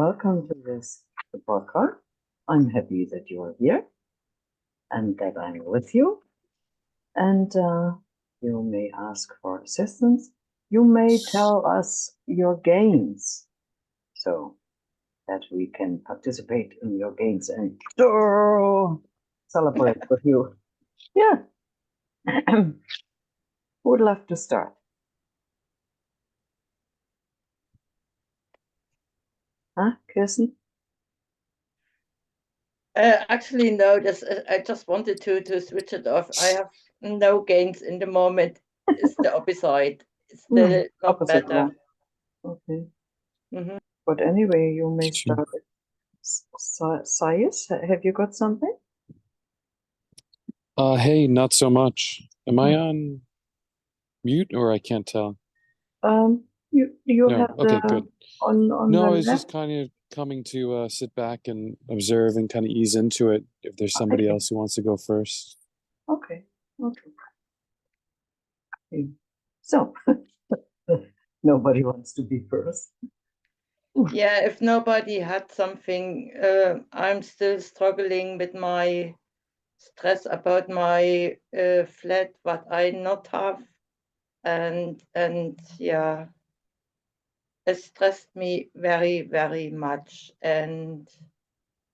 welcome to this podcast. I'm happy that you are here and that I'm with you. And you may ask for assistance. You may tell us your gains so that we can participate in your gains and celebrate with you. Yeah. Who would love to start? Huh, Kirsten? Actually, no. I just wanted to switch it off. I have no gains in the moment. It's the opposite. It's still not Opposite better. one. Okay. Mhm. But anyway, you may start. Sayas, have you got something? Hey, not so much. Am I on mute or I can't tell? You No, have okay, the good. on No, the I was just left. kind of coming to sit back and observe and kind of ease into it if there's somebody Okay. else who wants to go first. Okay. So nobody wants to be first. Yeah, if nobody had something, I'm still struggling with my stress about my flat, what I not have, and yeah, it stressed me very, very much, and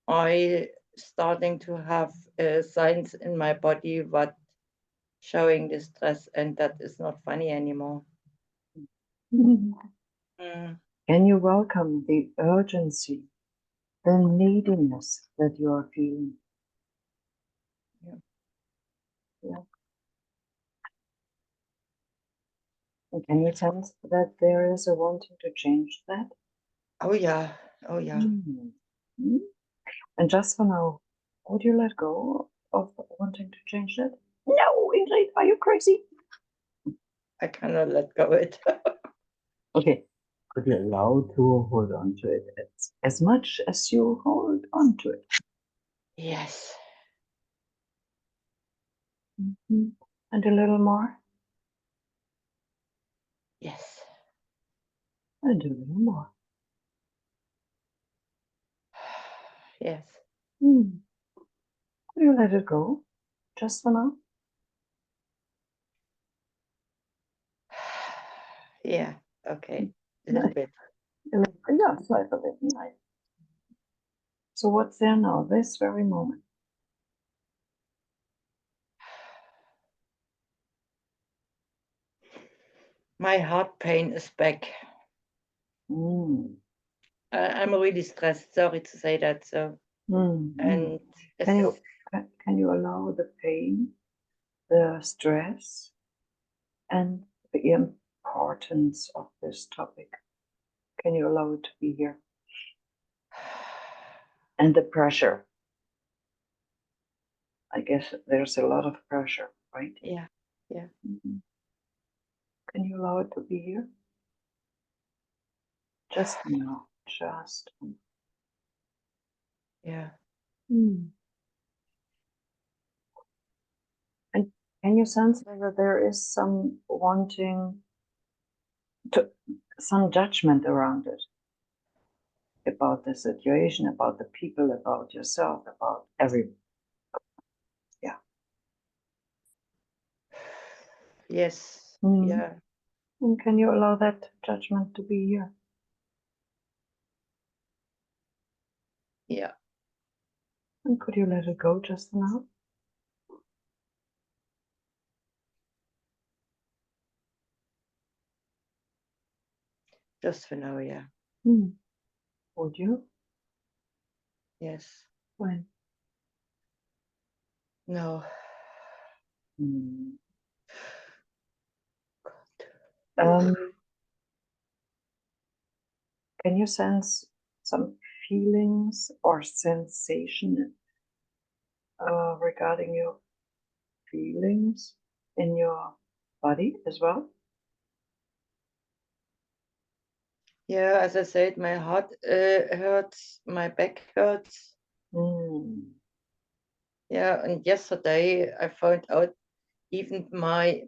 I starting to have signs in my body what showing the stress, and that is not funny anymore. Mm. Can you welcome the urgency, the neediness that you are feeling? Yeah. And can you sense that there is a wanting to change that? Oh yeah, oh yeah. Mm-hmm. And just for now, would you let go of wanting to change that? No, Ingrid, are you crazy? I cannot let go of it. Okay, could you allow to hold on to it as much as you hold on to it? Yes. Mm-hmm. And a little more? Yes. And a little more. Yes. Could you let it go just for now? Yeah, okay. A little bit. Yeah, slightly. Nice. So what's there now, this very moment? My heart pain is back. I'm really stressed. Sorry to say that. So, and Can you allow the pain, the stress, and the importance of this topic? Can you allow it to be here? And the pressure. I guess there's a lot of pressure, right? Yeah, yeah. Can you allow it to be here? Just now, just. Yeah. And can you sense whether there is some wanting to, some judgment around it? About the situation, about the people, about yourself, about everyone. Yeah. Yes. Yeah. And can you allow that judgment to be here? Yeah. And could you let it go just now? Just for now, yeah. Would you? Yes. When? No. Can you sense some feelings or sensation regarding your feelings in your body as well? Yeah, as I said, my heart hurts, my back hurts. Yeah, and yesterday I found out even my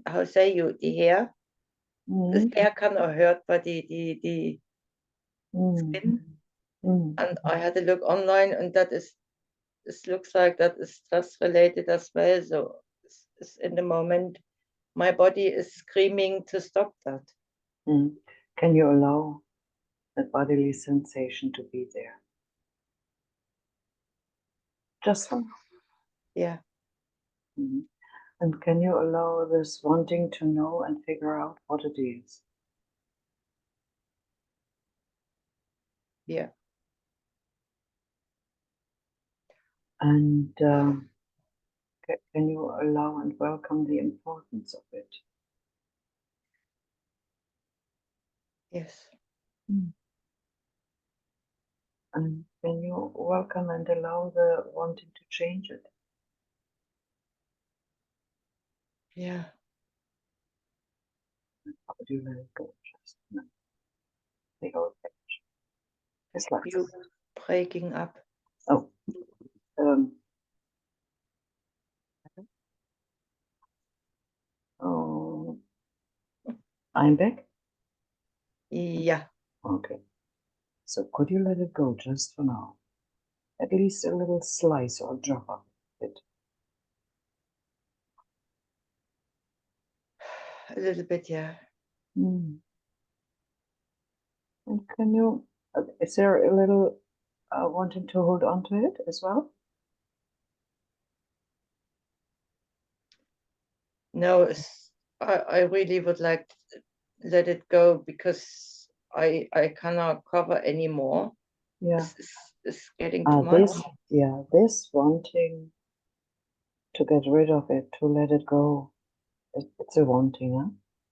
how say you, the hair? The hair kind of hurt, but the skin And I had a look online, and this looks like that is stress related as well. So it's in the moment, my body is screaming to stop that. Can you allow that bodily sensation to be there? Just for now. Yeah. And can you allow this wanting to know and figure out what it is? Yeah. And can you allow and welcome the importance of it? Yes. And can you welcome and allow the wanting to change it? Yeah. Could you let it go just now? The old page. It's like You breaking up. oh. Oh, I'm back? Yeah. Okay. So could you let it go just for now? At least a little slice or drop of it. A little bit, yeah. And can you, is there a little wanting to hold on to it as well? No, I really would like to let it go because I cannot cover anymore. Yeah. It's getting too much. This wanting to get rid of it, to let it go, it's a wanting, huh?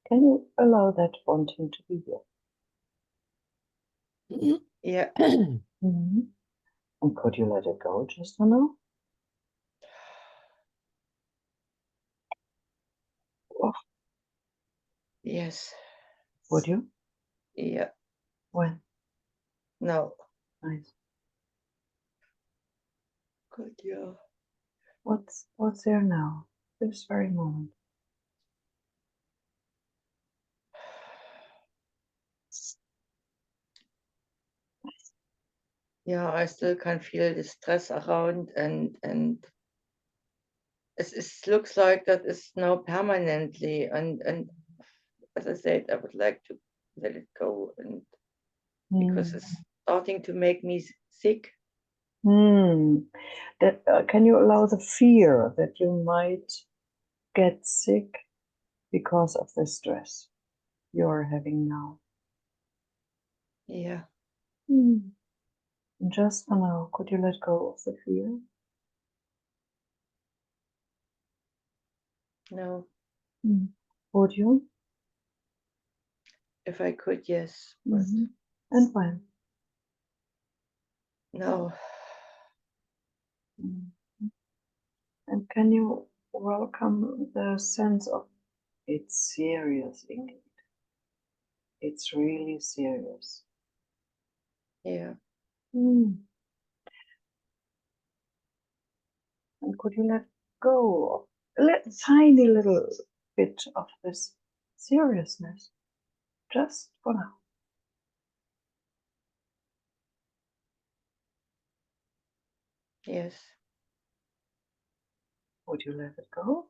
Can you allow that wanting to be there? Yeah. And could you let it go just for now? Oh, Yes. would you? Yeah. When? No. Nice. Good, yeah. What's there now? This very moment. Yeah, I still can feel the stress around, and it looks like that is now permanently, and as I said, I would like to let it go, and because it's starting to make me sick. That can you allow the fear that you might get sick because of the stress you're having now? Yeah. Just for now, could you let go of the fear? No. Would you? If I could, yes. But And when? no. And can you welcome the sense of it's serious, Ingrid? It's really serious. Yeah. And could you let go of a tiny little bit of this seriousness just for now? Yes. Would you let it go?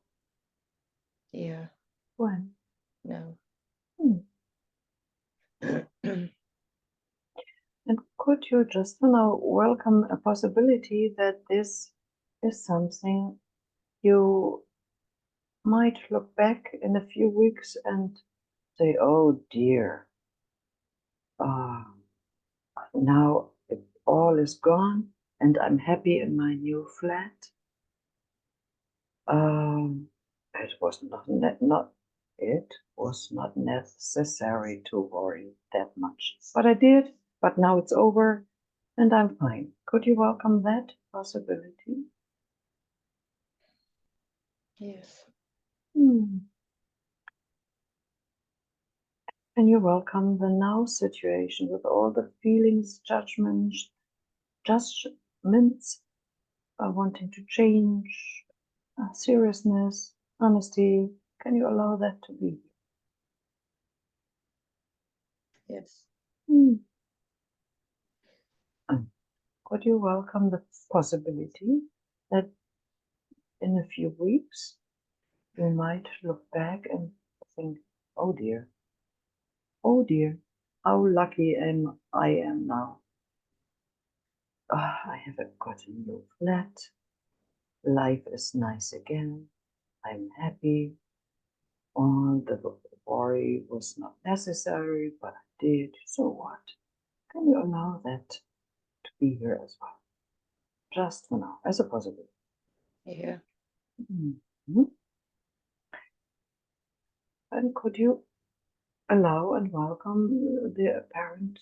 Yeah. When? No. And could you just for now welcome a possibility that this is something you might look back in a few weeks and say, oh dear, now it all is gone and I'm happy in my new flat. It was not necessary to worry that much, but I did. But now it's over, and I'm fine. Could you welcome that possibility? Yes. Can you welcome the now situation with all the feelings, judgments, wanting to change, seriousness, honesty? Can you allow that to be? Yes. And could you welcome the possibility that in a few weeks you might look back and think, oh dear, how lucky I am now. I have got a new flat. Life is nice again. I'm happy. All the worry was not necessary, but I did. So what? Can you allow that to be here as well? Just for now, as a possibility. Yeah. Mhm. And could you allow and welcome the apparent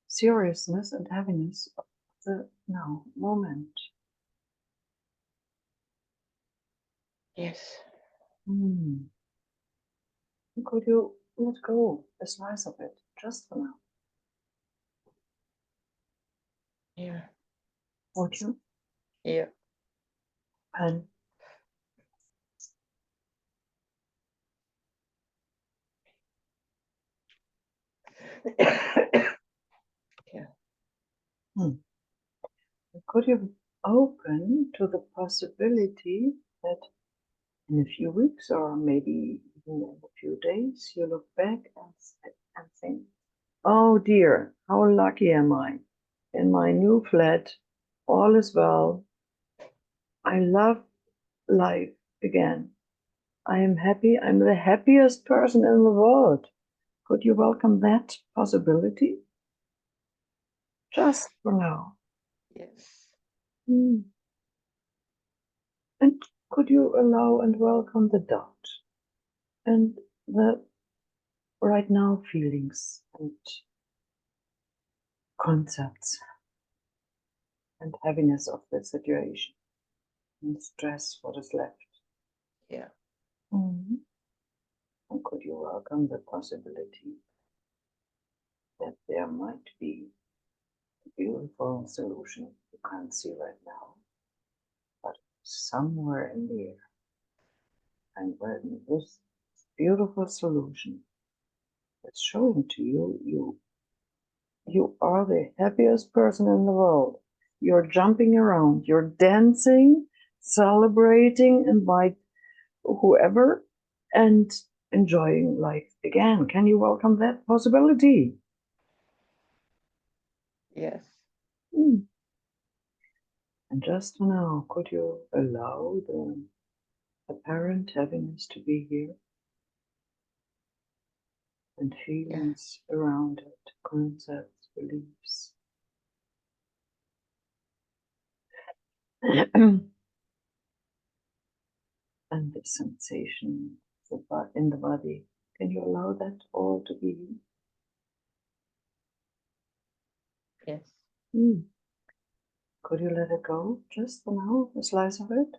seriousness and heaviness of the now moment? Yes. Could you let go a slice of it just for now? Yeah. Would you? Yeah. And Yeah. could you be open to the possibility that in a few weeks or maybe even in a few days you look back and think, oh dear, how lucky am I? In my new flat, all is well. I love life again. I am happy. I'm the happiest person in the world. Could you welcome that possibility? Just for now. Yes. And could you allow and welcome the doubt and the right now feelings and concepts and heaviness of the situation and stress what is left? Yeah. And could you welcome the possibility that there might be a beautiful solution you can't see right now, but somewhere in the air? And when this beautiful solution is shown to you, you are the happiest person in the world. You're jumping around, you're dancing, celebrating, invite whoever, and enjoying life again. Can you welcome that possibility? Yes. And just for now, could you allow the apparent heaviness to be here and feelings around it, concepts, beliefs? And the sensation in the body. Can you allow that all to be? Yes. Could you let it go just for now, a slice of it?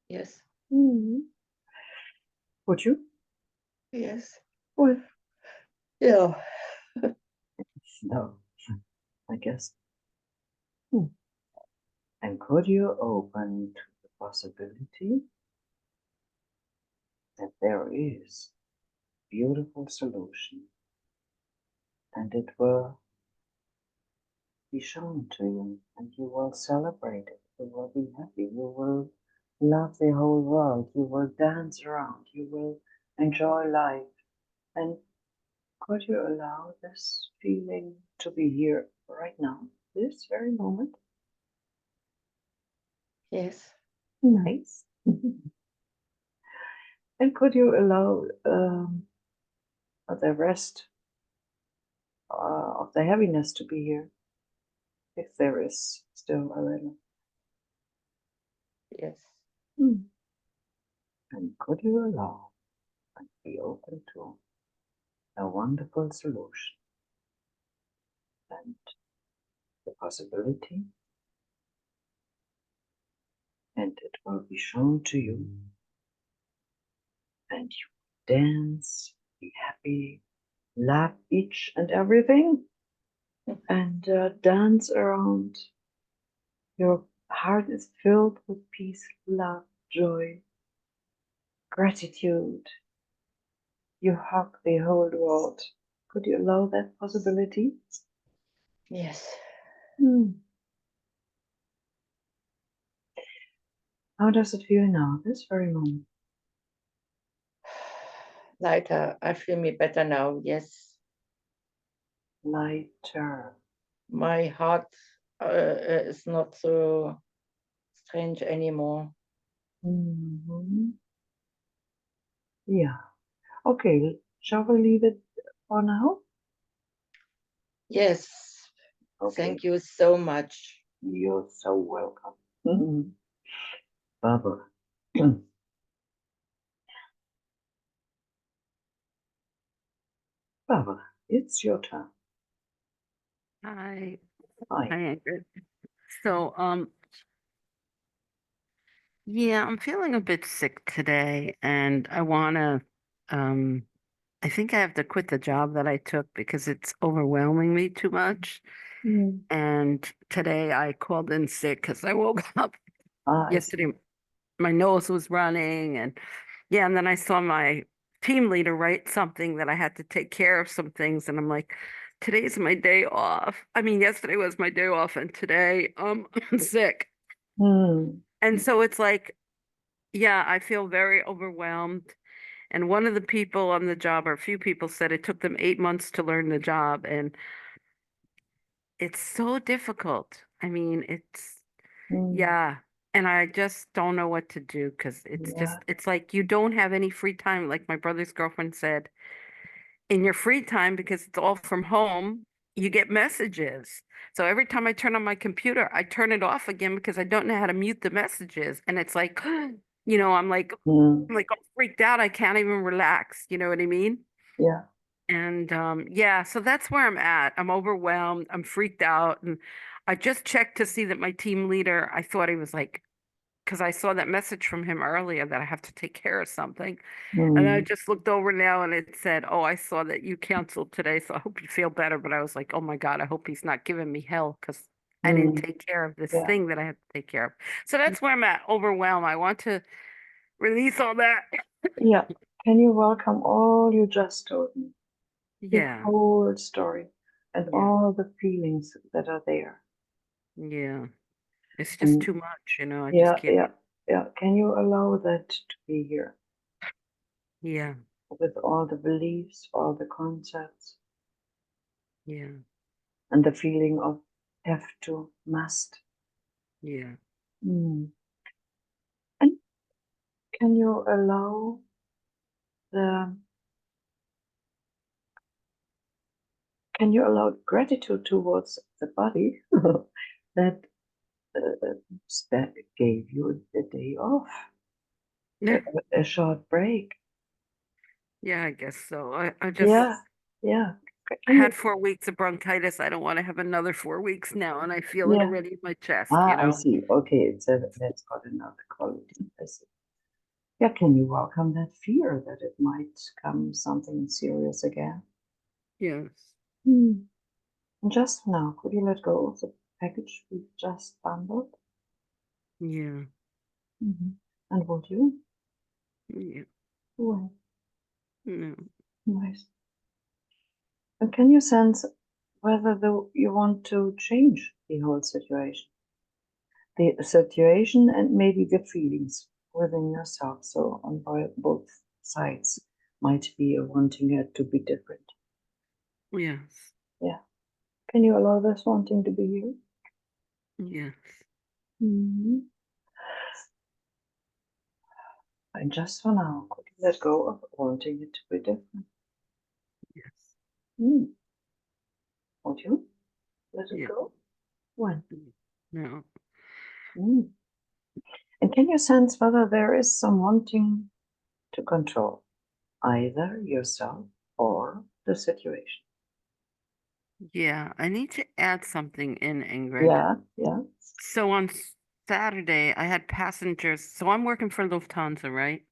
Yes. Would you? Yes. Well, Yeah. no, I guess. And could you open to the possibility that there is a beautiful solution and it will be shown to you and you will celebrate it, you will be happy, you will love the whole world, you will dance around, you will enjoy life. And could you allow this feeling to be here right now, this very moment? Yes. Nice. And could you allow the rest of the heaviness to be here, if there is still a little? Yes. And could you allow and be open to a wonderful solution and the possibility, and it will be shown to you, and you dance, be happy, love each and everything, and dance around. Your heart is filled with peace, love, joy, gratitude. You hug the whole world Could you allow that possibility? Yes. How does it feel now, this very moment? Lighter. I feel me better now. Yes. Lighter. My heart is not so strange anymore. Yeah. Okay, shall we leave it for now? Yes. Okay. Thank you so much. You're so welcome. Barbara. Barbara, it's your turn. Hi. Hi. Hi, Ingrid. So, yeah, I'm feeling a bit sick today, and I think I have to quit the job that I took because it's overwhelming me too much. And today I called in sick because I woke up I see. yesterday. My nose was running, and yeah, and then I saw my team leader write something that I had to take care of some things, and I'm like, today's my day off. I mean, yesterday was my day off, and today I'm sick. And so it's like, yeah, I feel very overwhelmed. And one of the people on the job, or a few people, said it took them 8 months to learn the job. And it's so difficult. I mean, yeah. And I just don't know what to do because it's like you don't have any free time. Like my brother's girlfriend said, in your free time, because it's all from home, you get messages. So every time I turn on my computer, I turn it off again because I don't know how to mute the messages. And it's like, I'm like all freaked out. I can't even relax. You know what I mean? Yeah. And yeah, so that's where I'm at. I'm overwhelmed. I'm freaked out. And I just checked to see that my team leader, I thought he was like, because I saw that message from him earlier that I have to take care of something. And I just looked over now and it said, "Oh, I saw that you canceled today, so I hope you feel better." But I was like, "Oh my God, I hope he's not giving me hell because I didn't take care of this Yeah. thing that I had to take care of." So that's where I'm at, overwhelmed. I want to release all that. Yeah. Can you welcome all you just told me? The Yeah, whole story and yeah, all the feelings that are there. yeah. It's just And too much, I just yeah, can't. yeah, yeah. Can you allow that to be here Yeah, with all the beliefs, all the concepts, yeah, and the feeling of have to, must? yeah, And can you allow the gratitude towards the body that that gave you the day off, yeah, a short break? yeah, I guess so. I just Yeah, yeah. I Can had you? 4 weeks of bronchitis. I don't want to have another 4 weeks now, and I feel it Yeah. already in my chest, I see. Okay, that's got another quality. I see. Yeah, can you welcome that fear that it might come something serious again? Yes. And just now, could you let go of the package we just bundled? Yeah. And would you? Yeah. Well, No. nice. And can you sense whether you want to change the whole situation? The situation and maybe the feelings within yourself. So on both sides might be wanting it to be different. Yes. Yeah. Can you allow this wanting to be you? Yes. And just for now, could you let go of wanting it to be different? Yes. Would you let it Yeah. go? When? No. And can you sense whether there is some wanting to control either yourself or the situation? Yeah. I need to add something in, Ingrid. Yeah, yeah. So on Saturday, I had passengers. So I'm working for Lufthansa, right?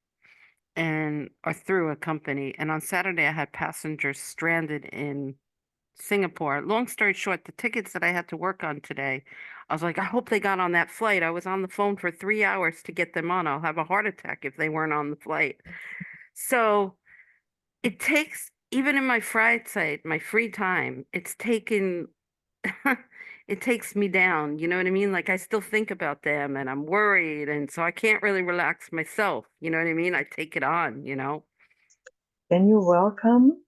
Or through a company. And on Saturday, I had passengers stranded in Singapore. Long story short, the tickets that I had to work on today, I was like, I hope they got on that flight. I was on the phone for 3 hours to get them on. I'll have a heart attack if they weren't on the flight. So it takes even in my Freizeit, my free time, it's taken, it takes me down. You know what I mean? Like I still think about them and I'm worried. And so I can't really relax myself. You know what I mean? I take it on, you know? Can you welcome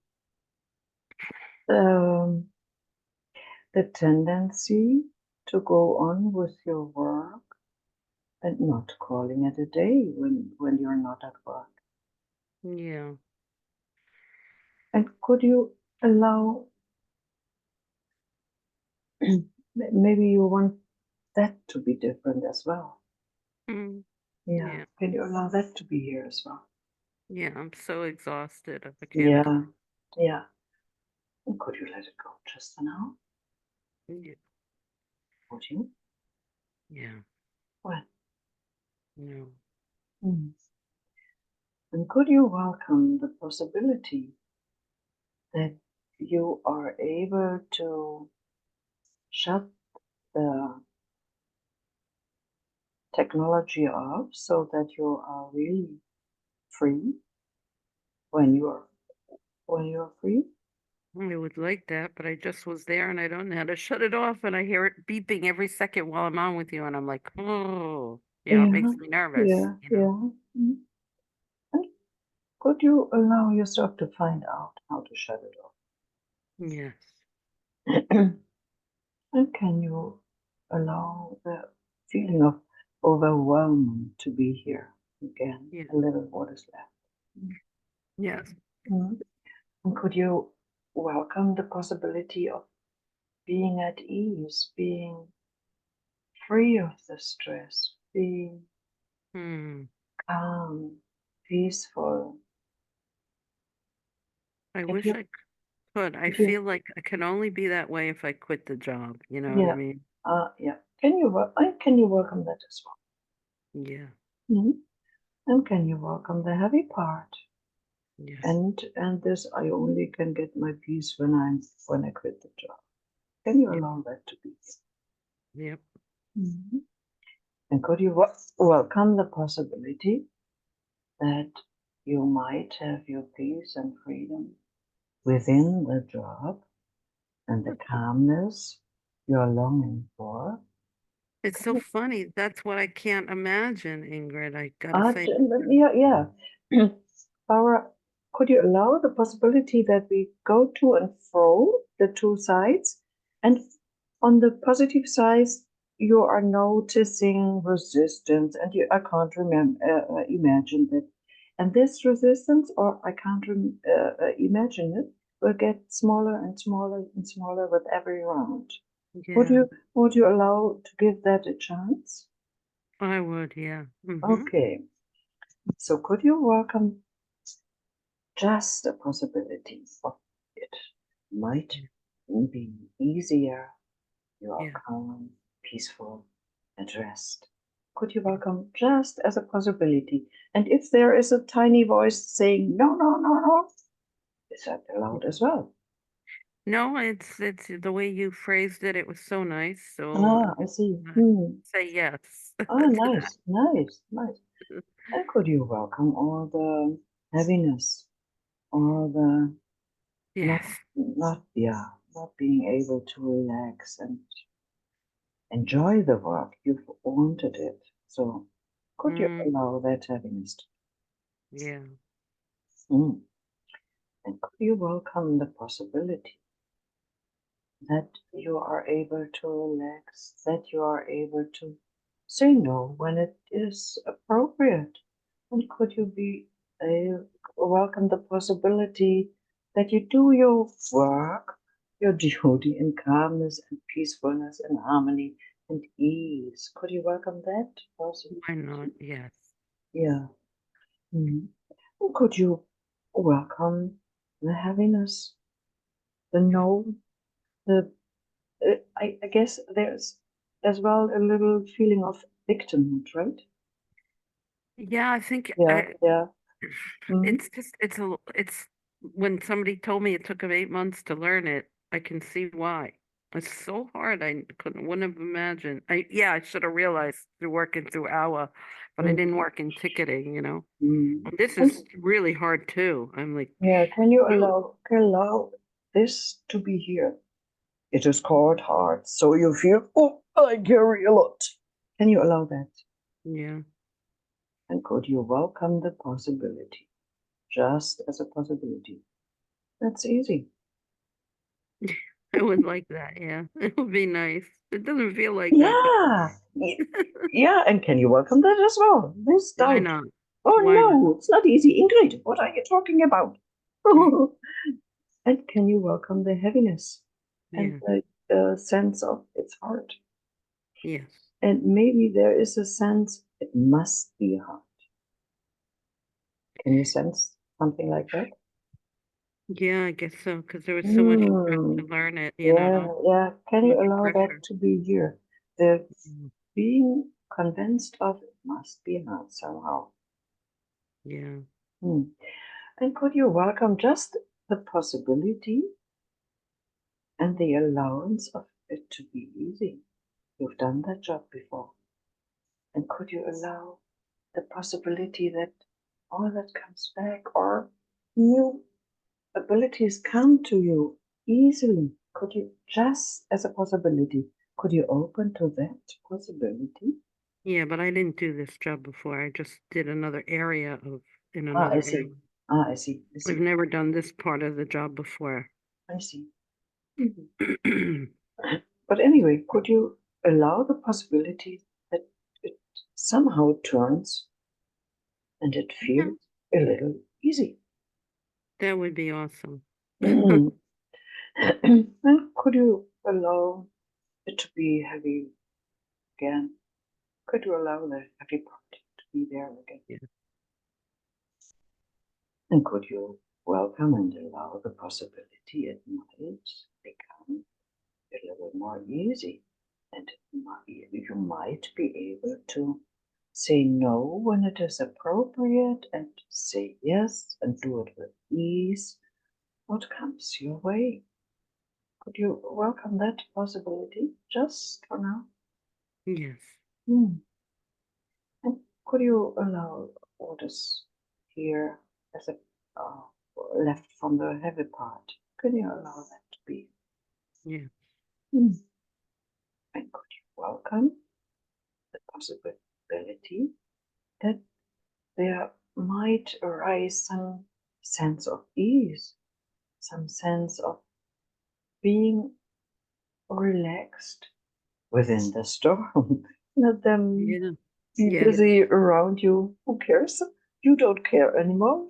um, the tendency to go on with your work and not calling it a day when you're not at work? Yeah. And could you allow, maybe you want that to be different as well? Mm, Yeah. yeah. Can you allow that to be here as well? Yeah. I'm so exhausted. I can't. Yeah. Yeah. And could you let it go just for now? Yeah. Would you? Yeah. Well. No. Mm. And could you welcome the possibility that you are able to shut the technology off so that you are really free when you're free? I would like that, but I just was there and I don't know how to shut it off. And I hear it beeping every second while I'm on with you. And I'm like, oh, you know, it Yeah, makes me nervous, yeah, you know? yeah. Mm. And could you allow yourself to find out how to shut it Yes. off? And can you allow the feeling of overwhelming to be here again? Yeah. A little what is left. Yes. Mm. And could you welcome the possibility of being at ease, being free of the stress, being Hmm. calm, peaceful? I If wish you, I could. I if you, feel like I can only be that way if I quit the job. You know what I yeah, mean? yeah. Can you welcome that as well? Yeah. Mhm. And can you welcome the heavy part? Yes. And this I only can get my peace when I quit the job. Can you Yep. allow that to be? Yep. Mhm. And could you welcome the possibility that you might have your peace and freedom within the job and the calmness you're longing for? It's so funny. That's what I can't imagine, Ingrid. I gotta Uh, say. yeah, yeah. Barbara, could you allow the possibility that we go to and fro the two sides? And on the positive side, you are noticing resistance, and I can't imagine that. And this resistance, or I can't imagine it, will get smaller and smaller and smaller with every round. Yeah, Would you allow to give that a chance? I would. Yeah. Okay. So could you welcome just a possibility of it might be easier? You are Yeah. calm, peaceful, at rest. Could you welcome just as a possibility? And if there is a tiny voice saying, no, no, no, no, is that allowed as well? No, it's the way you phrased it. It was so nice. So Ah, I see. I Hmm. say yes Ah, to that. nice, nice, nice. And could you welcome all the heaviness, all the not, Yes. not being able to relax and enjoy the work? You've wanted it. So could you Mm, allow that heaviness? yeah. Mm. And could you welcome the possibility that you are able to relax, that you are able to say no when it is appropriate? And could you be welcome the possibility that you do your work, your duty in calmness and peacefulness and harmony and ease? Could you welcome that Why not? possibility? Yes. Yeah. Mhm. And could you welcome the heaviness, the no, the I guess there's as well a little feeling of victimhood, right? Yeah, I think Yeah, yeah. Mhm. it's just it's when somebody told me it took them 8 months to learn it, I can see why. It's so hard. I wouldn't have imagined. I should have realized through working through hour, but I Mm, didn't work in ticketing, mm. And this And is really hard too. I'm like, yeah, can you really? allow this to be here? It is called heart, so you feel, oh, I carry a lot. Can you allow that? Yeah. And could you welcome the possibility, just as a possibility? That's easy. I would like that. Yeah. It would be nice. It doesn't feel like that, but Yeah, yeah, and can you welcome that as well? This why doubt. not? Oh Why not? no, it's not easy. Ingrid, what are you talking about? And can you welcome the heaviness and Yeah. the sense of it's hard? Yes. And maybe there is a sense it must be hard. Can you sense something like that? Yeah, I guess so. Because there was so much stress to learn it, Yeah, yeah. Can you much allow that pressure. to be here? The Mm, being convinced of it must be hard somehow. Yeah. Hmm. And could you welcome just the possibility and the allowance of it to be easy? You've done that job before. And could you allow the possibility that all that comes back or new abilities come to you easily? Could you, just as a possibility, could you open to that possibility? Yeah, but I didn't do this job before. I just did another area in Ah, I another see. area. Ah, I see. I I've see. never done this part of the job before. I see. Mhm. But anyway, could you allow the possibility that it somehow turns and it Yeah, feels a little easy? that would be awesome. Mm. And could you allow it to be heavy again? Could you allow the heavy part to be there again? Yeah. And could you welcome and allow the possibility it might become a little more easy? And you might be able to say no when it is appropriate and say yes and do it with ease. What comes your way? Could you welcome that possibility just for now? Yes. Hmm. And could you allow what is here as a left from the heavy part? Could you allow that to be? Yeah. Hmm. And could you welcome the possibility that there might arise some sense of ease, some sense of being relaxed within the storm? Let them Yeah. be Yes. busy around you. Who cares? You don't care anymore.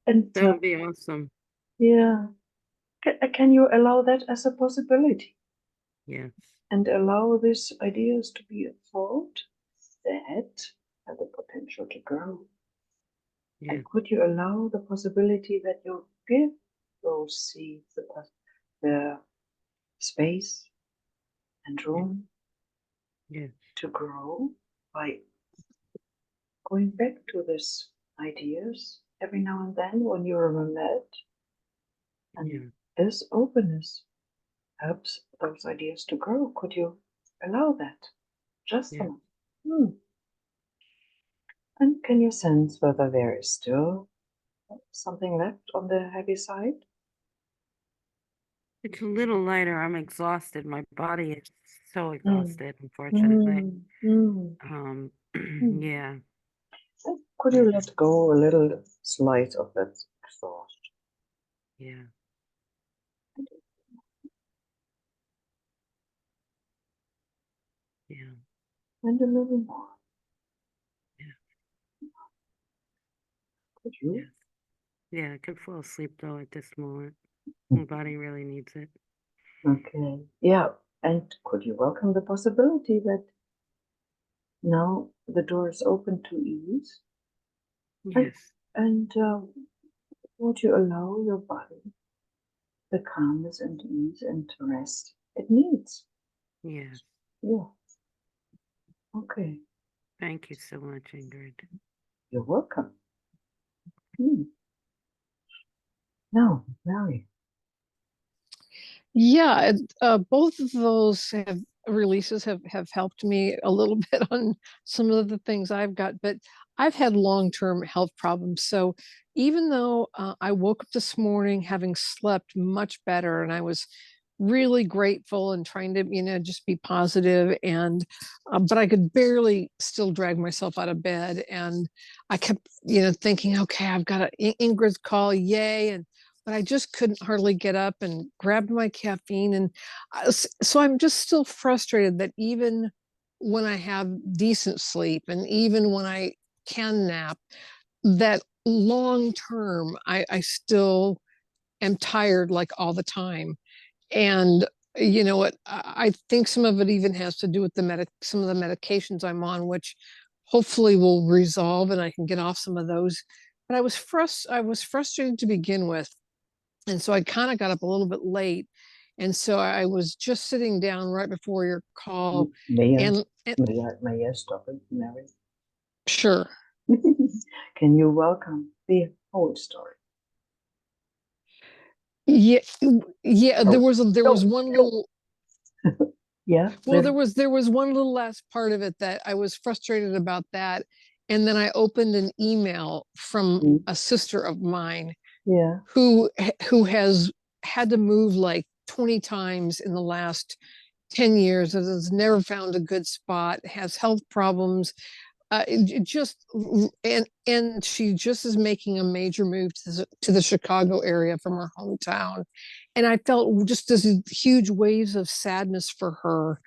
And That would be awesome. yeah, can you allow that as a possibility Yes. and allow these ideas to be a thought that have the potential to grow? Yeah. And could you allow the possibility that you give those seeds the space and room Yeah. to grow by going back to these ideas every now and then when you're remembered? And Yeah. this openness helps those ideas to grow. Could you allow that just a Yeah. moment? Hmm. And can you sense whether there is still something left on the heavy side? It's a little lighter. I'm exhausted. My body is so Hmm. exhausted, unfortunately. Hmm. Hmm. Um, Hmm. yeah. And could Yeah. you let go a little slice of that exhaustion? Yeah. Yeah. And a little more. Yeah. Could you? Yes. Yeah. I could fall asleep though at this moment. My body really needs it. Okay. Yeah. And could you welcome the possibility that now the door is open to ease? Yes. And would you allow your body the calmness and ease and rest it needs? Yes. Yeah. Okay. Thank you so much, Ingrid. You're welcome. Hmm. Now, Mary. Yeah, both of those releases have helped me a little bit on some of the things I've got, but I've had long-term health problems. So even though I woke up this morning having slept much better, and I was really grateful and trying to, just be positive, and but I could barely still drag myself out of bed, and I kept, thinking, okay, I've got Ingrid's call, yay, and but I just couldn't hardly get up and grabbed my caffeine. And so I'm just still frustrated that even when I have decent sleep and even when I can nap, that long term, I still am tired like all the time. And you know what? I think some of it even has to do with some of the medications I'm on, which hopefully will resolve and I can get off some of those. But I was frustrated to begin with, and so I kind of got up a little bit late. And so I was just sitting down right before your call. May I, And may I stop it, Mary? sure. Can you welcome the whole story? Yeah, yeah, No, there was one no. little, Yeah. well, there was one little last part of it that I was frustrated about that. And then I opened an email from Mm. a sister of mine Yeah. who has had to move like 20 times in the last 10 years and has never found a good spot, has health problems. It just and she just is making a major move to the Chicago area from her hometown, and I felt just this huge waves of sadness for her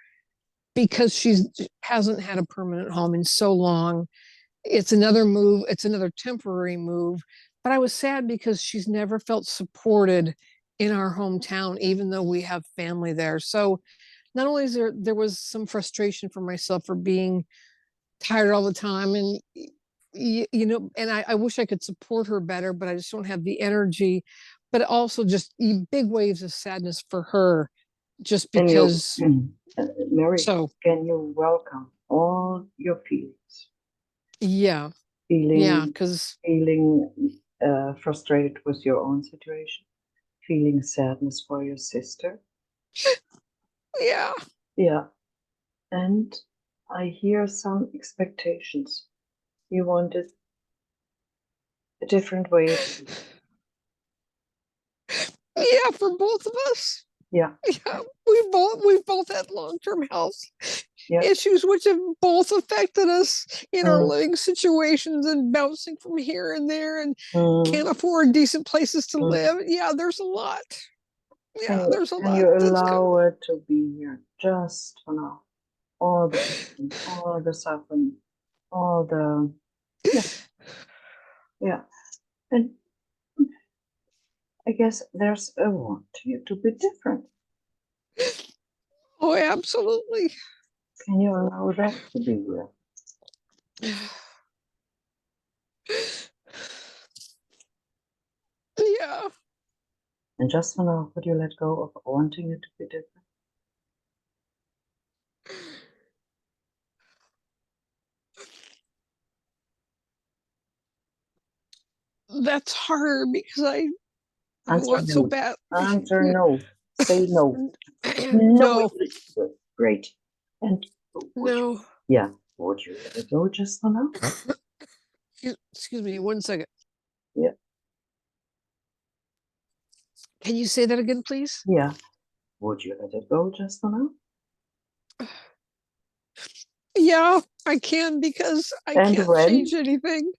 because she hasn't had a permanent home in so long. It's another move, it's another temporary move, but I was sad because she's never felt supported in our hometown, even though we have family there. So not only is there was some frustration for myself for being tired all the time, and and I wish I could support her better, but I just don't have the energy. But also just big waves of sadness for her, just Can you, because. Mary, So can you welcome all your feelings? yeah, Feeling, because feeling frustrated with your own situation, feeling sadness for your sister. yeah, Yeah. And I hear some expectations. You wanted a different way. yeah, for both of us. Yeah. Yeah, we've both had long-term health Yeah. issues which have both affected us in our Mm. living situations and bouncing from here and there and Mm. can't afford decent places to Mm. live. Yeah, there's a lot. Yeah, there's a Can lot you that's good. allow it to be here just for now? All the pain, all the suffering, all the yeah. And I guess there's a want you to be different. Oh, absolutely. Can you allow that to be real? Yeah. And just for now, could you let go of wanting it to be different? That's hard because I Answer want so no. bad. Answer no. Say no. No, Great. And would you, no. yeah, would you let it go just for now? Excuse me, 1 second. Yeah. Can you say that again, please? Yeah. Would you let it go just for now? Yeah, I can because I And can't when? change anything.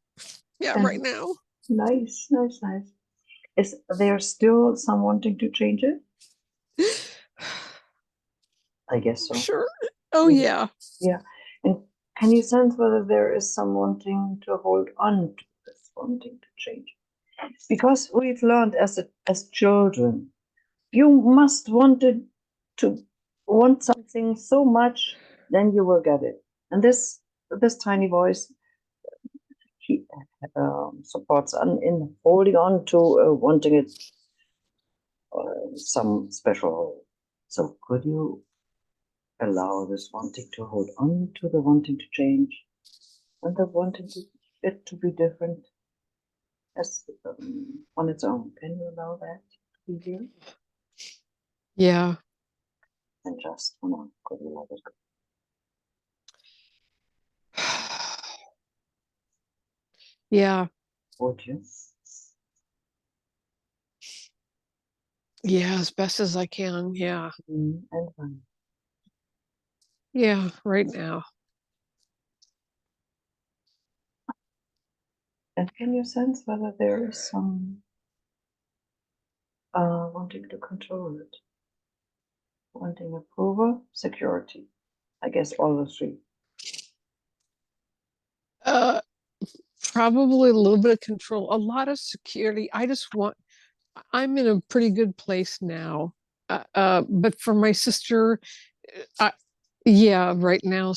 Yeah, And right now. nice, nice, nice. Is there still some wanting to change it? I guess so. Sure. Oh, Mhm. yeah. Yeah. And can you sense whether there is some wanting to hold on to this wanting to change? Because we've learned as children, you must to want something so much, then you will get it. And this tiny voice he supports in holding on to wanting it some special. So could you allow this wanting to hold on to the wanting to change and the wanting it to be different as on its own? Can you allow that to be here? Yeah. And just, come on, could you let it go? Yeah. Would you? Yeah, as best as I can. Yeah. And when? Yeah, right now. And can you sense whether there is some wanting to control it? Wanting approval, security. I guess all the three. Uh, Probably a little bit of control, a lot of security. I'm in a pretty good place now. But for my sister, I, yeah, right now,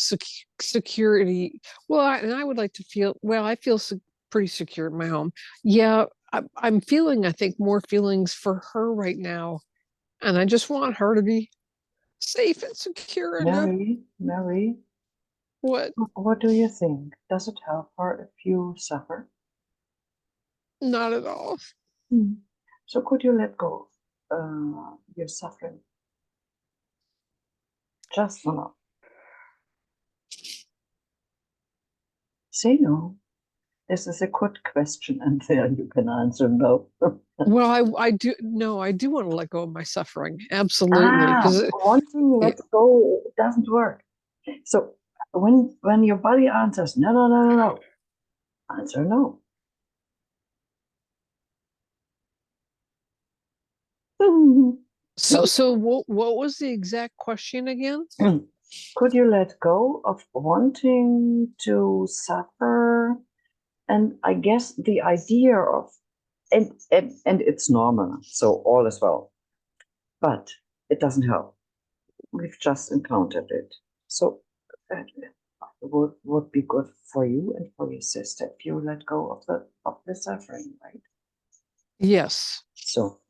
security. Well, and I would like to feel, well, I feel pretty secure in my home. Yeah, I'm feeling, I think, more feelings for her right now. And I just want her to be safe and secure enough. Mary, What? what do you think? Does it help her if you suffer? Not at all. So could you let go your suffering? Just now. Say no. This is a good question, and there you can answer no. Well, I do, no, I do want to let go of my suffering. Absolutely. Because wanting let go doesn't work. So when your body answers no, no, no, no, no, answer no. so what was the exact question again? Could you let go of wanting to suffer? And I guess the idea of and it's normal, so all is well. But it doesn't help. We've just encountered it. So that would be good for you and for your sister if you let go of the suffering, right? Yes. So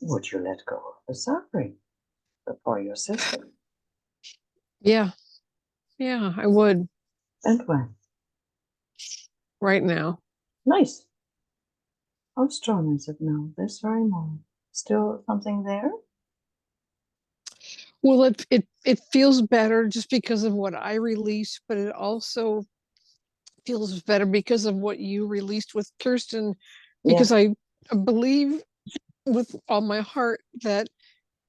would you let go of the suffering for your sister? Yeah. Yeah, I would And when? right now. Nice. How strong is it now, this very moment? Still something there? Well, it feels better just because of what I released, but it also feels better because of what you released with Kirsten, because Yeah. I believe with all my heart that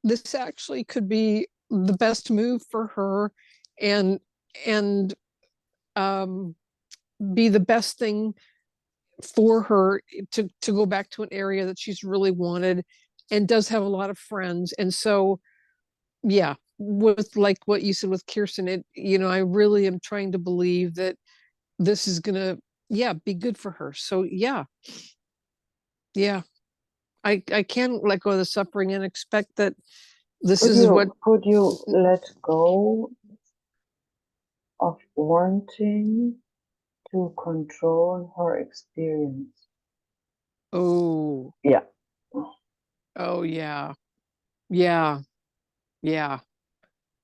this actually could be the best move for her and and be the best thing for her to go back to an area that she's really wanted and does have a lot of friends. And so yeah, with like what you said with Kirsten, I really am trying to believe that this is gonna, yeah, be good for her. So yeah, I can't let go of the suffering and expect that this Could is what. you let go of wanting to control her experience? Oh, Yeah. oh yeah, yeah, yeah.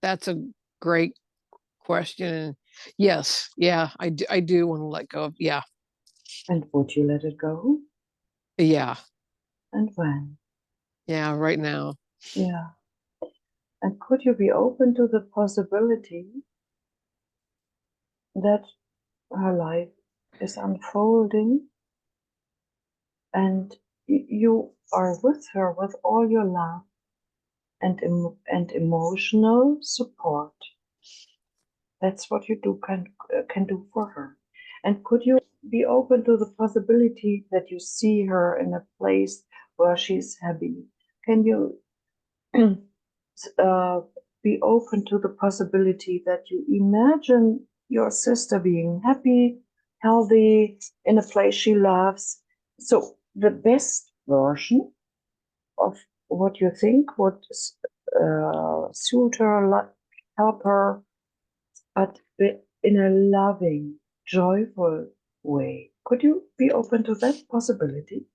That's a great question. Yes, yeah, I do want to let go of, yeah, And would you let it go? yeah, And when? yeah, right now. Yeah. And could you be open to the possibility that her life is unfolding and you are with her with all your love and emotional support? That's what you can do for her. And could you be open to the possibility that you see her in a place where she's happy? Can you be open to the possibility that you imagine your sister being happy, healthy, in a place she loves? So the best version of what you think would suit her, help her, but in a loving, joyful way. Could you be open to that possibility?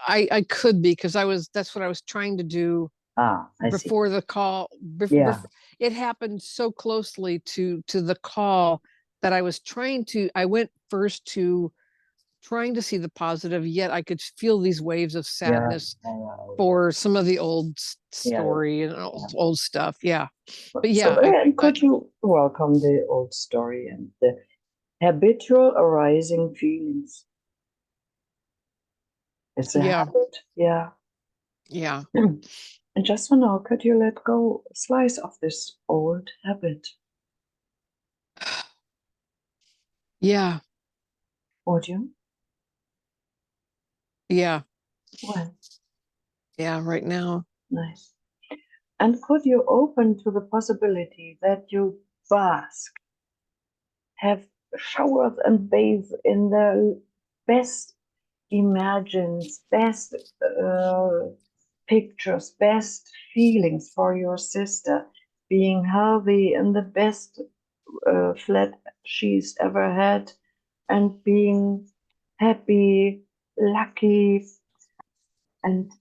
I could be, because that's what I was trying to do Ah, I see. before the call. Yeah. It happened so closely to the call that I was trying to, I went first to trying to see the positive, yet I could feel these waves of sadness yeah. for some of the old Yeah. story and old stuff. Yeah. But So, yeah, could you welcome the old story and the habitual arising feelings? It's a Yeah. habit, yeah. yeah. And just for now, could you let go a slice of this old habit? Yeah. Would you? Yeah. Well, Yeah. Right now. nice. And could you open to the possibility that you bask, have showered and bathed in the best imagines, best pictures, best feelings for your sister, being healthy in the best flat she's ever had, and being happy, lucky, and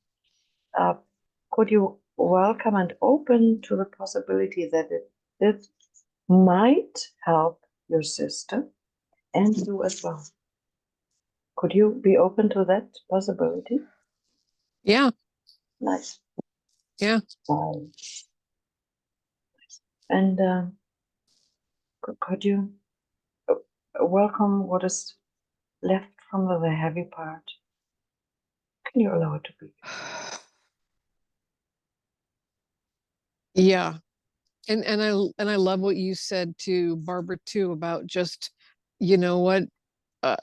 could you welcome and open to the possibility that it might help your sister and you as well? Could you be open to that possibility? Yeah. Nice. Yeah. And could you welcome what is left from the heavy part? Can you allow it to be? Yeah. And I love what you said to Barbara too about just, you know what,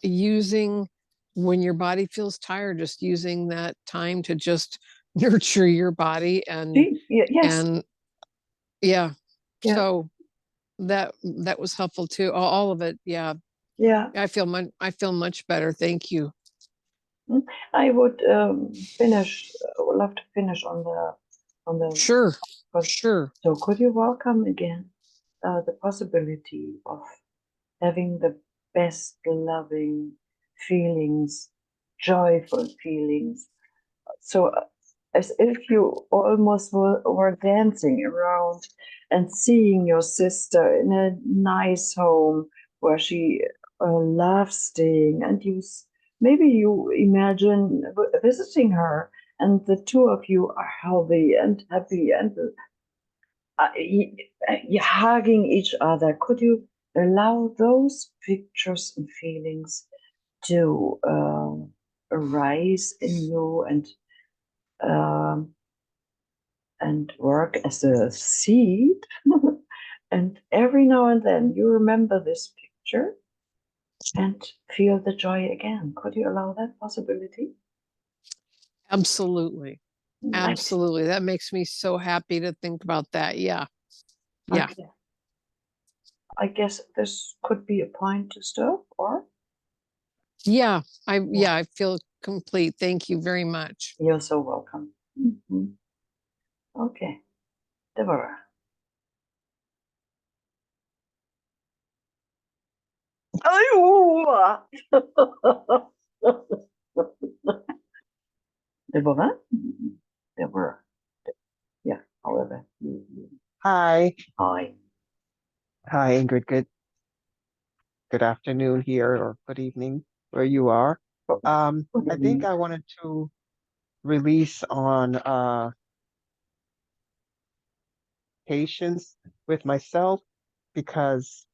using when your body feels tired, just using that time to just nurture your body and Yes. and yeah. Yeah. So that was helpful too. All of it. Yeah. Yeah. I feel much better. Thank you. I would would love to finish on the Sure. because- Sure. So could you welcome again the possibility of having the best loving feelings, joyful feelings? So as if you almost were dancing around and seeing your sister in a nice home where she loves staying, and maybe you imagine visiting her, and the two of you are healthy and happy and hugging each other. Could you allow those pictures and feelings to arise in you and work as a seed? And every now and then you remember this picture and feel the joy again. Could you allow that possibility? Absolutely. Nice. Absolutely. That makes me so happy to think about that. Yeah. Yeah. Okay. I guess this could be a point to stop, or Yeah. I feel complete. Thank you very much. you're so welcome. Mhm. Okay, Deborah. Deborah? Deborah. Yeah, however. Hi. Hi. Hi, Ingrid. Good afternoon here or good evening where you are. Good I think evening. I wanted to release on patience with myself because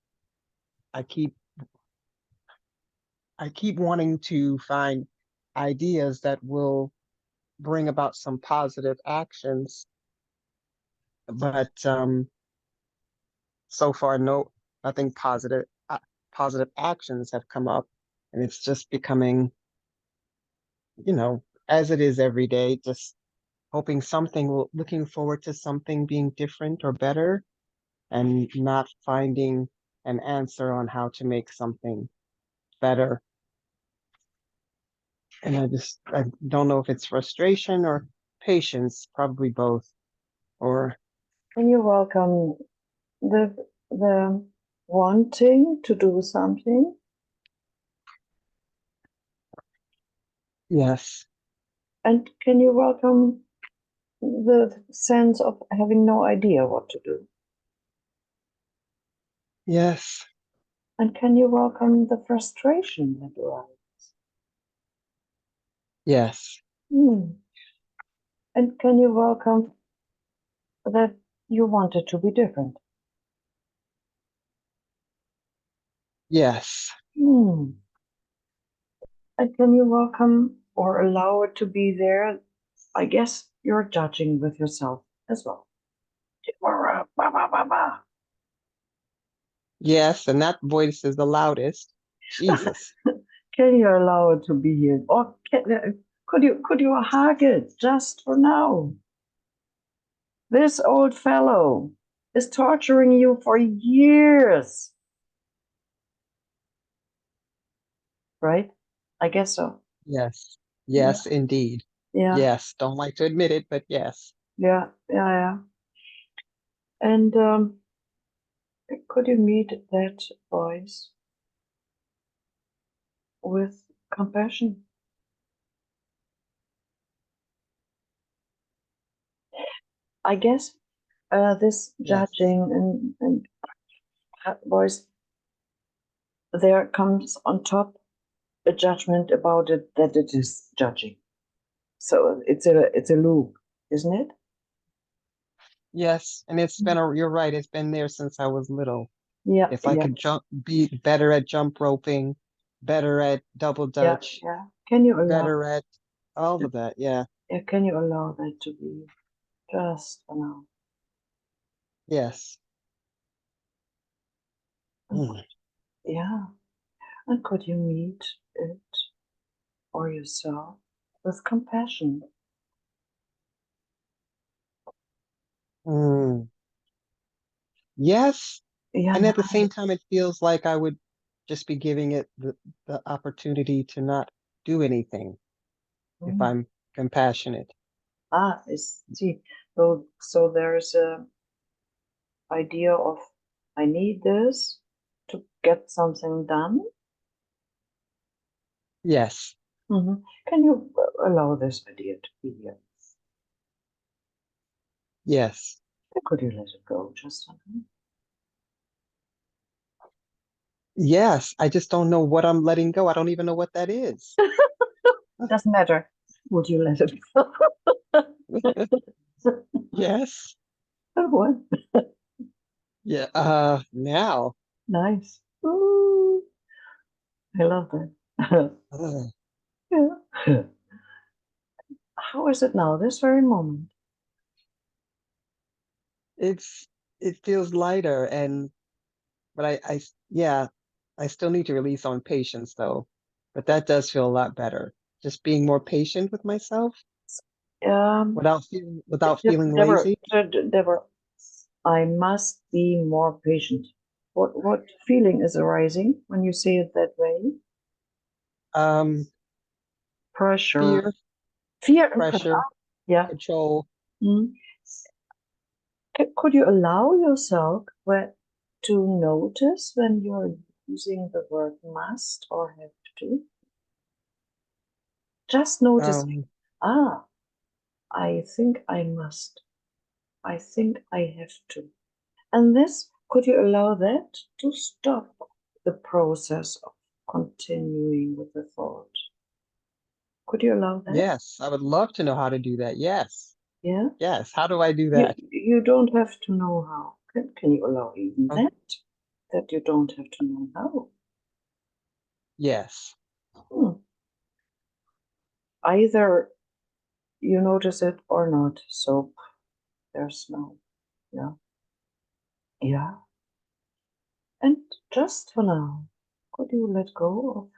I keep wanting to find ideas that will bring about some positive actions, but so far nothing positive actions have come up, and it's just becoming, as it is every day, just looking forward to something being different or better, and not finding an answer on how to make something better. And I don't know if it's frustration or patience, probably both. Or Can you welcome the wanting to do something? yes, And can you welcome the sense of having no idea what to do? yes, And can you welcome the frustration that arises? Yes. Hmm. And can you welcome that you want it to be different? Yes. Hmm. And can you welcome or allow it to be there? I guess you're judging with yourself as well. Yes. And that voice is the loudest. Jesus. Can you allow it to be here? Or could you hug it just for now? This old fellow is torturing you for years. Right? I guess so. Yes. Yes, indeed. Yeah. Yes. Don't like to admit it, but yes. Yeah. And could you meet that voice with compassion? I guess this Yes. judging and voice, there comes on top a judgment about it that it is judging. So it's a loop, isn't it? Yes. And you're right. It's been there since I was little. Yeah, If I could be better at jump roping, better at double dutch, yeah. Can you allow? better at all of that. Yeah. Yeah, can you allow that to be just for now? Yes. Mm. Yeah. And could you meet it or yourself with compassion? Mm. Yes. Yeah, And at the same time, it feels like I would just be giving it the opportunity to not do anything if I'm compassionate. I see. So there's a idea of I need this to get something done. Yes. Can you allow this idea to be here? Yes. Or could you let it go just a minute? Yes. I just don't know what I'm letting go. I don't even know what that is. Doesn't matter. Would you let it go? Yes. What? Yeah. Now. Nice. Ooh, I love that. uh, Yeah. How is it now, this very moment? it's it feels lighter but yeah, I still need to release on patience though. But that does feel a lot better. Just being more patient with myself Um, without feeling Deborah, lazy. Deborah, I must be more patient. What feeling is arising when you say it that way? Um, Pressure, fear, fear, and pressure. pressure, Yeah. control. Mm. Could you allow yourself to notice when you're using the word must or have to? Just noticing. I think I must. I think I have to. And this, could you allow that to stop the process of continuing with the thought? Could you allow that? Yes, I would love to know how to do that. Yes. Yeah? Yes. How do I do You, that? you don't have to know how. Can you allow even Oh, that you don't have to know how? yes. Either you notice it or not. So there's no, yeah. Yeah. And just for now, could you let go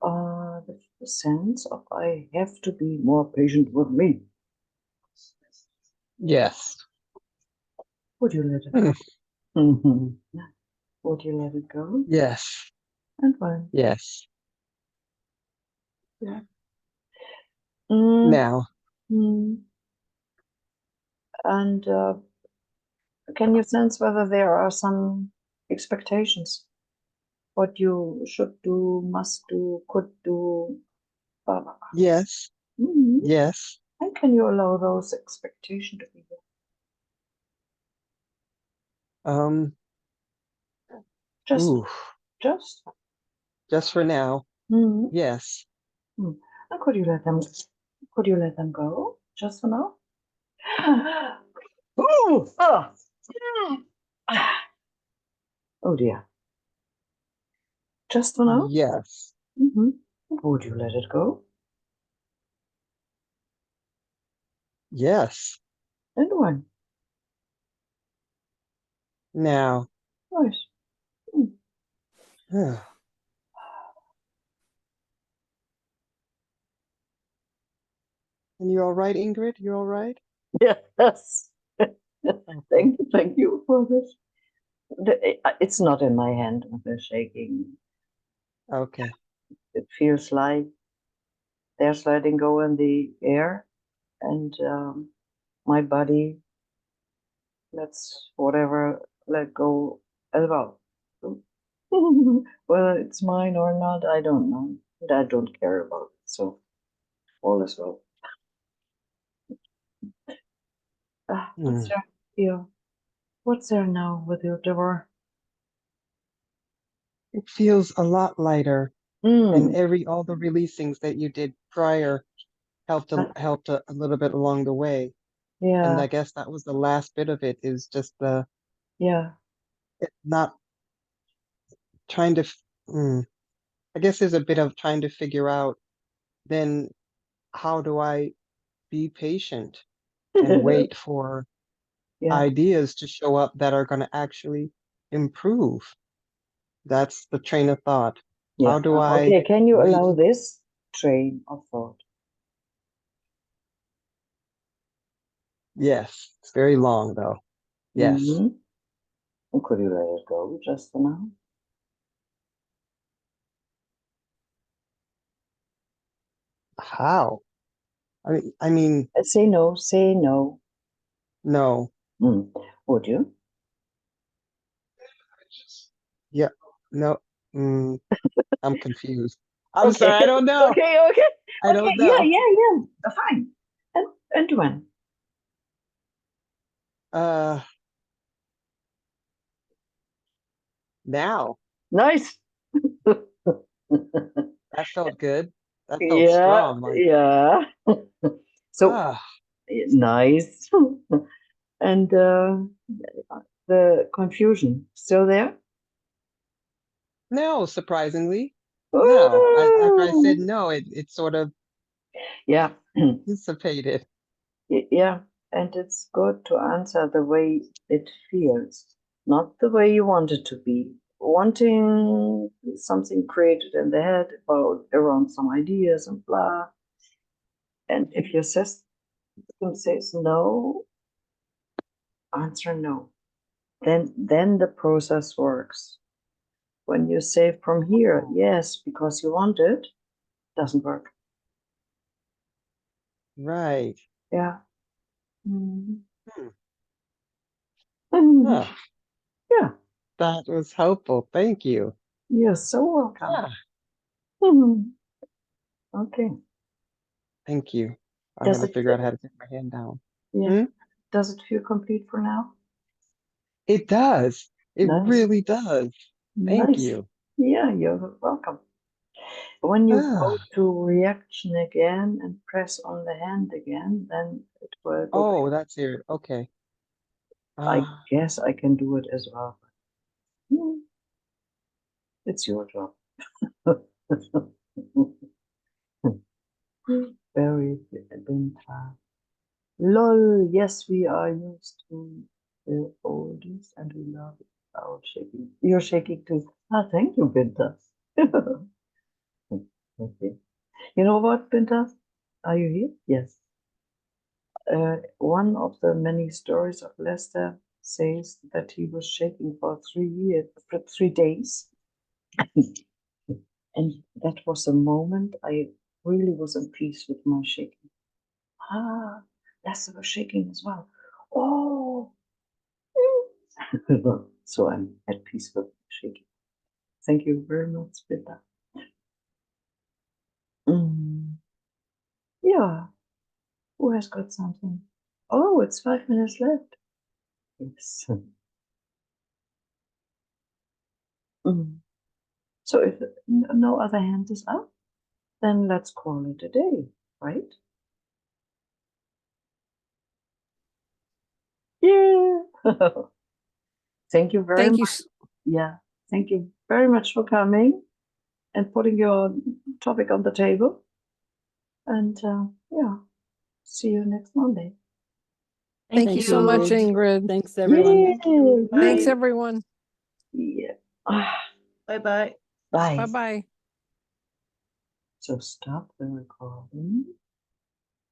of the sense of I have to be more patient with me? Yes. Would you let it Hmm. go? Would you let it go? Yes. And when? Yes. Yeah. Mm, Now. mm. And can you sense whether there are some expectations? What you should do, must do, could do, blah, blah, blah. Yes. Yes. And can you allow those expectations to be there? Um, Just, ooh, just. just for now. Mhm. Yes. Could you let them go just for now? Ooh, ah, ah. Oh dear. Just for now? Yes. Would you let it go? Yes. And when? Now. Nice. And you all right, Ingrid? You all right? Yes. Thank you for this. It's not in my hand, the shaking. Okay. It feels like there's letting go in the air, and my body lets whatever let go as well. Whether it's mine or not, I don't know. And I don't care about it. So all is well. What's there? Yeah. What's there now with your door? It feels a lot lighter, and all the releasings that you did prior helped a little bit along the way. Yeah. And I guess that was the last bit of it, is just not trying to, I guess there's a bit of trying to figure out, then how do I be patient and wait for ideas to show up that are going to actually improve? That's the train of thought. Yeah. How do I Okay, can you wait? allow this train of thought? Yes, it's very long though. Yes. And could you let it go just for now? How? I mean, Say no, say no. no. Would you? Yeah, no. I'm confused. I'm sorry, I don't know. Okay. I don't know. Yeah. Fine. And when? Now. Nice. That felt good. That felt Yeah, strong. Like, yeah. So nice. And the confusion still there? no, surprisingly. No. After I said no, it sort of Yeah. dissipated. Yeah. And it's good to answer the way it feels, not the way you want it to be. Wanting something created in the head about around some ideas and blah. And if your system says no, answer no. Then the process works. When you say from here, yes, because you want it, doesn't work. Right. Yeah. Huh. Yeah. That was helpful. Thank you. You're so welcome. Okay. Thank you. I Does gotta it figure out how to get my hand down. Yeah. Does it feel complete for now? It does. It Nice. really does. Thank Nice. you. Yeah, you're welcome. When you go to reaction again and press on the hand again, then it will go back. Oh, that's it. Okay. I guess I can do it as well. It's your job. Very Binta. Lol, yes, we are used to the oldies and we love it. Our shaking. You're shaking too. Thank you, Binta. Okay. You know what, Binta? Are you here? Yes. One of the many stories of Lester says that he was shaking for 3 days. And that was a moment I really was in peace with my shaking. Lester was shaking as well. Oh, so I'm at peace with shaking. Thank you very much, Peter. Yeah, who has got something? Oh, it's 5 minutes left. Yes. So if no other hand is up, then let's call it a day, right? Yeah. Thank you very Thank you. much. Yeah. Thank you very much for coming and putting your topic on the table. And yeah, see you next Monday. Thank you so much, Ingrid. Thanks, everyone. Yay. Thanks, Bye. everyone. Yeah. Bye-bye. Bye. Bye-bye. So stop the recording.